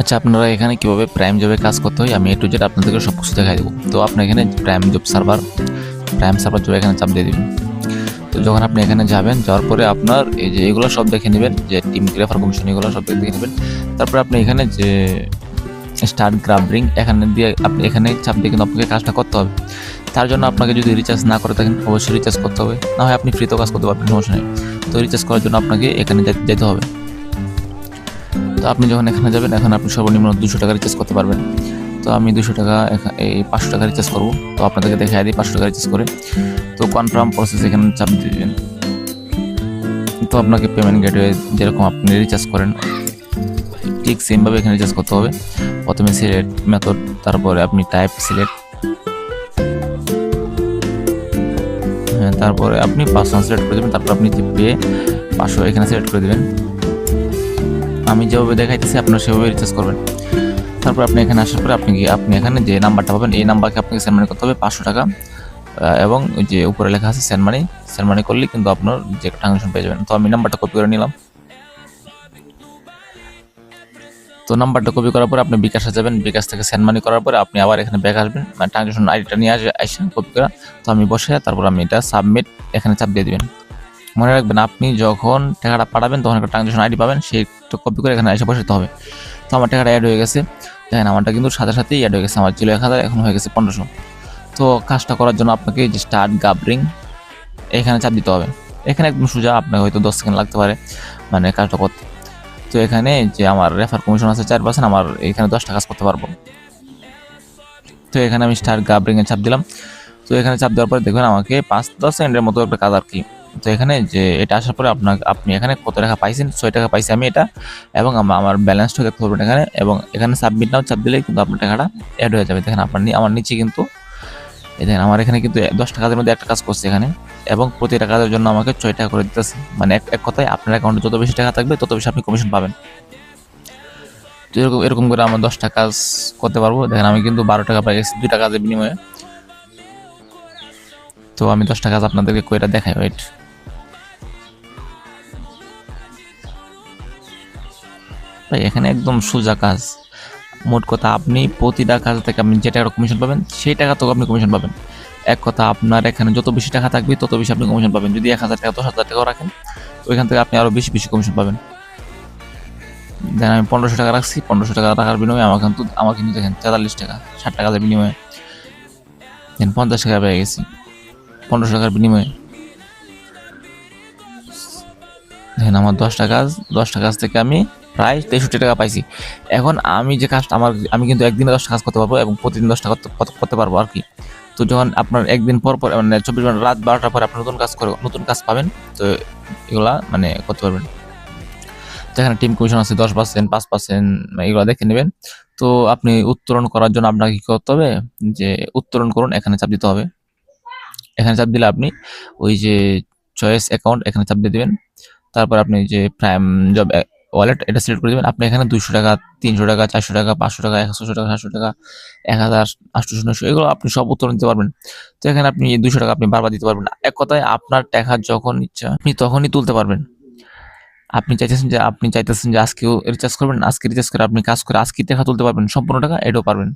আচ্ছা, আপনারা এখানে কিভাবে প্রাইম জবে কাজ করতে হয় আমি A to Z আপনাদেরকে সব কিছু দেখাই দেবো। তো আপনি এখানে প্রাইম সার্ভার জব এখানে চাপ দিয়ে দিবেন। তো যখন আপনি এখানে যাবেন, যাওয়ার পরে আপনার এই যে এগুলো সব দেখে নেবেন, যে টিম রেফার কমিশন এগুলো সব দেখে নেবেন। তারপরে আপনি এখানে যে স্টার্ট গ্রাবরিং এখানে দিয়ে আপনি এখানে চাপ দিয়ে কিন্তু আপনাকে কাজটা করতে হবে। তার জন্য আপনাকে যদি রিচার্জ না করে থাকেন অবশ্যই রিচার্জ করতে হবে, না হয় আপনি ফ্রিতেও কাজ করতে পারবেন, সমস্যা নেই। তো রিচার্জ করার জন্য আপনাকে এখানে যেতে হবে। তো আপনি যখন এখানে যাবেন, এখন আপনি সর্বনিম্ন 200 টাকা রিচার্জ করতে পারবেন। তো আমি 200 টাকা এই 500 টাকা রিচার্জ করবো। তো আপনাদেরকে দেখাই দিই 500 টাকা রিচার্জ করে। তো কনফার্ম প্রসেস এখানে চাপ দিয়ে দেবেন। তো আপনাকে পেমেন্ট গেটওয়ে যেরকম আপনি রিচার্জ করেন ঠিক সেমভাবে এখানে রিচার্জ করতে হবে। প্রথমে সিলেক্ট মেথড, তারপরে আপনি টাইপ সিলেক্ট, তারপরে আপনি পাসওয়ার্ড সিলেক্ট করে দেবেন। তারপর আপনি পে 500 এখানে সিলেক্ট করে দেবেন। আমি যেভাবে দেখাইতেছি আপনারা সেভাবে রিচার্জ করবেন। তারপর আপনি এখানে আসার পরে আপনি এখানে যে নাম্বারটা পাবেন এই নাম্বারকে আপনাকে সেন্ড মানি করতে হবে 500 টাকা, এবং ওই যে উপরে লেখা আছে সেন্ড মানি করলে কিন্তু আপনার যে ট্রানজাকশন পেয়ে যাবেন। তো আমি নাম্বারটা কপি করে নিলাম। তো নাম্বারটা কপি করার পরে আপনি বিকাশে যাবেন, বিকাশ থেকে সেন্ড মানি করার পরে আপনি আবার এখানে ব্যাক আসবেন, মানে ট্রানজাকশন আইডিটা নিয়ে আসেন কপি করা। তো আমি বসে তারপর আমি এটা সাবমিট এখানে চাপ দিয়ে দিবেন। মনে রাখবেন আপনি যখন টাকাটা পাঠাবেন তখন একটা ট্রানজাকশন আইডি পাবেন, সেইটা কপি করে এখানে এসে বসাতে হবে। তো আমার টাকাটা অ্যাড হয়ে গেছে, দেখেন আমারটা কিন্তু সাথে সাথেই অ্যাড হয়ে গেছে, আমার ছিল 1000 এখন হয়ে গেছে 1500। তো কাজটা করার জন্য আপনাকে যে স্টার্ট গাবরিং এখানে চাপ দিতে হবে। এখানে একদম সোজা, আপনাকে হয়তো 10 সেকেন্ড লাগতে পারে মানে কাজটা করতে। তো এখানে যে আমার রেফার কমিশন আছে 4%, আমার এখানে 10টা কাজ করতে পারবো। তো এখানে আমি স্টার্ট গাবরিং এ চাপ দিলাম। তো এখানে চাপ দেওয়ার পরে দেখবেন আমাকে 5-10 সেকেন্ডের মতো একটা কাজ আর কি। তো এখানে যে এটা আসার পরে আপনি এখানে কত টাকা পাইছেন, 6 টাকা পাইছি আমি এটা, এবং আমার ব্যালেন্সটা দেখতে পারবেন এখানে, এবং এখানে সাবমিট নাও চাপ দিলেই কিন্তু আপনার টাকাটা অ্যাড হয়ে যাবে। দেখেন আমার নিচে কিন্তু এই দেখেন আমার এখানে কিন্তু 10 টাকার মধ্যে একটা কাজ করছে এখানে, এবং প্রতিটা কাজের জন্য আমাকে 6 টাকা করে দিতেছে। মানে এক কথায় আপনার অ্যাকাউন্টে যত বেশি টাকা থাকবে তত বেশি আপনি কমিশন পাবেন। তো এরকম করে আমার 10টা কাজ করতে পারবো। দেখেন আমি কিন্তু 12 টাকা পাই গেছি 2 কাজের বিনিময়ে। তো আমি 10টা কাজ আপনাদেরকে কইরা দেখাই, ওয়েট। ভাই এখানে একদম সোজা কাজ। মোট কথা আপনি প্রতিটা কাজ থেকে আপনি যে টাকা কমিশন পাবেন সেই টাকা তো আপনি কমিশন পাবেন। এক কথা আপনার এখানে যত বেশি টাকা থাকবে তত বেশি আপনি কমিশন পাবেন। যদি 1000 টাকা 10,000 টাকাও রাখেন তো এখান থেকে আপনি আরো বেশি কমিশন পাবেন। দেন আমি 1500 টাকা রাখছি, 1500 টাকা রাখার বিনিময়ে আমার কিন্তু দেখেন 43 টাকা 60 টাকার বিনিময়ে দেন 50 টাকা পেয়ে গেছি 1500 টাকার বিনিময়ে। দেখেন আমার 10টা কাজ থেকে আমি প্রায় 63 টাকা পাইছি। এখন আমি যে কাজটা আমি কিন্তু একদিনে 10টা কাজ করতে পারবো এবং প্রতিদিন 10টা করতে পারবো আর কি। তো যখন আপনার একদিন পর মানে 24 ঘন্টা রাত 12টার পরে আপনি নতুন কাজ পাবেন, তো এগুলা মানে করতে পারবেন। তো এখানে টিম কমিশন আছে 10%, 5%, এগুলো দেখে নেবেন। তো আপনি উত্তোলন করার জন্য আপনাকে কি করতে হবে, যে উত্তোলন করুন এখানে চাপ দিতে হবে। এখানে চাপ দিলে আপনি ওই যে চয়েস অ্যাকাউন্ট এখানে চাপ দিয়ে দিবেন। তারপর আপনি যে প্রাইম জব ওয়ালেট এটা সিলেক্ট করে দেবেন। আপনি এখানে 200 টাকা, 300 টাকা, 400 টাকা, 500 টাকা, 100 টাকা, 700 টাকা, 1000, 800, 900 এগুলো আপনি সব উত্তোলন দিতে পারবেন। তো এখানে আপনি 200 টাকা আপনি বারবার দিতে পারবেন না। এক কথায় আপনার টাকা যখন ইচ্ছা আপনি তখনই তুলতে পারবেন। আপনি চাইতেছেন যে আজকেও রিচার্জ করবেন, আজকে রিচার্জ করে আপনি কাজ করে আজকে টাকা তুলতে পারবেন, সম্পূর্ণ টাকা এটাও পারবেন।